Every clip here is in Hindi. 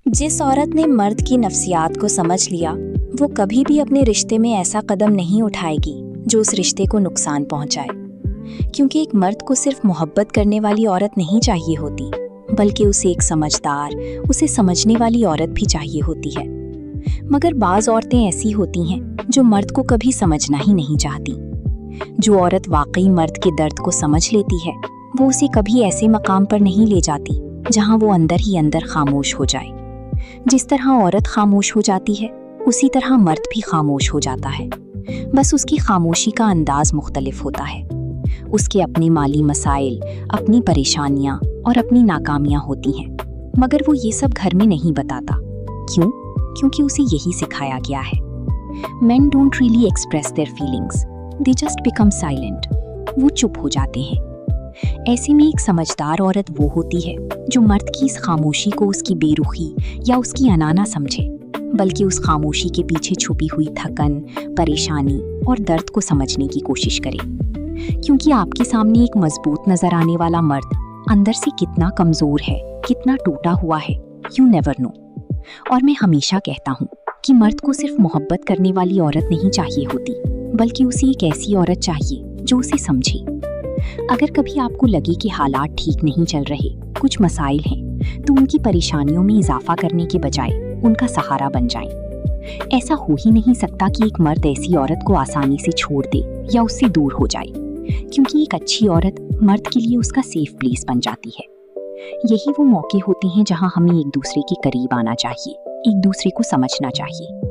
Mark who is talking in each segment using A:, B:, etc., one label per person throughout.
A: जिस औरत ने मर्द की नफ्सियात को समझ लिया, वो कभी भी अपने रिश्ते में ऐसा कदम नहीं उठाएगी जो उस रिश्ते को नुकसान पहुंचाए। क्योंकि एक मर्द को सिर्फ मोहब्बत करने वाली औरत नहीं चाहिए होती, बल्कि उसे एक समझदार, उसे समझने वाली औरत भी चाहिए होती है। मगर बाज़ औरतें ऐसी होती हैं जो मर्द को कभी समझना ही नहीं चाहती। जो औरत वाकई मर्द के दर्द को समझ लेती है, वो उसे कभी ऐसे मकाम पर नहीं ले जाती जहां वो अंदर ही अंदर खामोश हो जाए। जिस तरह औरत खामोश हो जाती है, उसी तरह मर्द भी खामोश हो जाता है। बस उसकी खामोशी का अंदाज मुख्तलिफ होता है। उसके अपने माली मसाइल, अपनी परेशानियां और अपनी नाकामियां होती हैं, मगर वो ये सब घर में नहीं बताता। क्यों? क्योंकि उसे यही सिखाया गया है। Men don't really express their feelings, they just become silent. वो चुप हो जाते हैं। ऐसे में एक समझदार औरत वो होती है जो मर्द की इस खामोशी को उसकी बेरुखी या उसकी अना ना समझे, बल्कि उस खामोशी के पीछे छुपी हुई थकन, परेशानी और दर्द को समझने की कोशिश करे। क्योंकि आपके सामने एक मजबूत नजर आने वाला मर्द अंदर से कितना कमजोर है, कितना टूटा हुआ है, यू नेवर नो। और मैं हमेशा कहता हूँ कि मर्द को सिर्फ मोहब्बत करने वाली औरत नहीं चाहिए होती, बल्कि उसे एक ऐसी औरत चाहिए जो उसे समझे। अगर कभी आपको लगे कि हालात ठीक नहीं चल रहे, कुछ मसाइल हैं, तो उनकी परेशानियों में इजाफा करने के बजाय उनका सहारा बन जाएं। ऐसा हो ही नहीं सकता कि एक मर्द ऐसी औरत को आसानी से छोड़ दे या उससे दूर हो जाए, क्योंकि एक अच्छी औरत मर्द के लिए उसका सेफ प्लेस बन जाती है। यही वो मौके होते हैं जहां हमें एक दूसरे के करीब आना चाहिए, एक दूसरे को समझना चाहिए।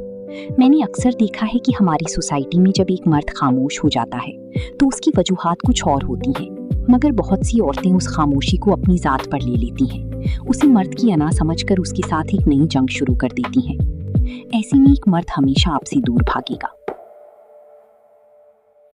A: मैंने अक्सर देखा है कि हमारी सोसाइटी में जब एक मर्द खामोश हो जाता है तो उसकी वजूहात कुछ और होती हैं, मगर बहुत सी औरतें उस खामोशी को अपनी जात पर ले लेती हैं, उसे मर्द की अना समझकर उसके साथ एक नई जंग शुरू कर देती हैं। ऐसे में एक मर्द हमेशा आपसे दूर भागेगा।